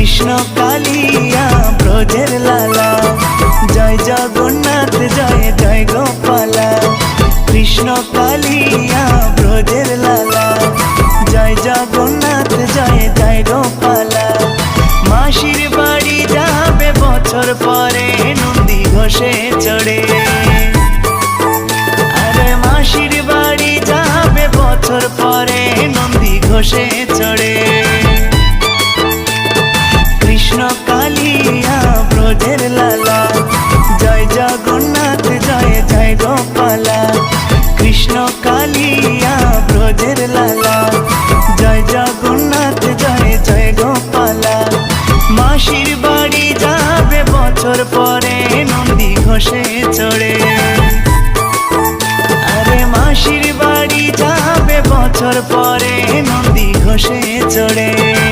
কৃষ্ণ কালিয়া ব্রজের লালা, জয় জগন্নাথ জয় জয় গোপালা। কৃষ্ণ কালিয়া ব্রজের লালা, জয় জগন্নাথ জয় জয়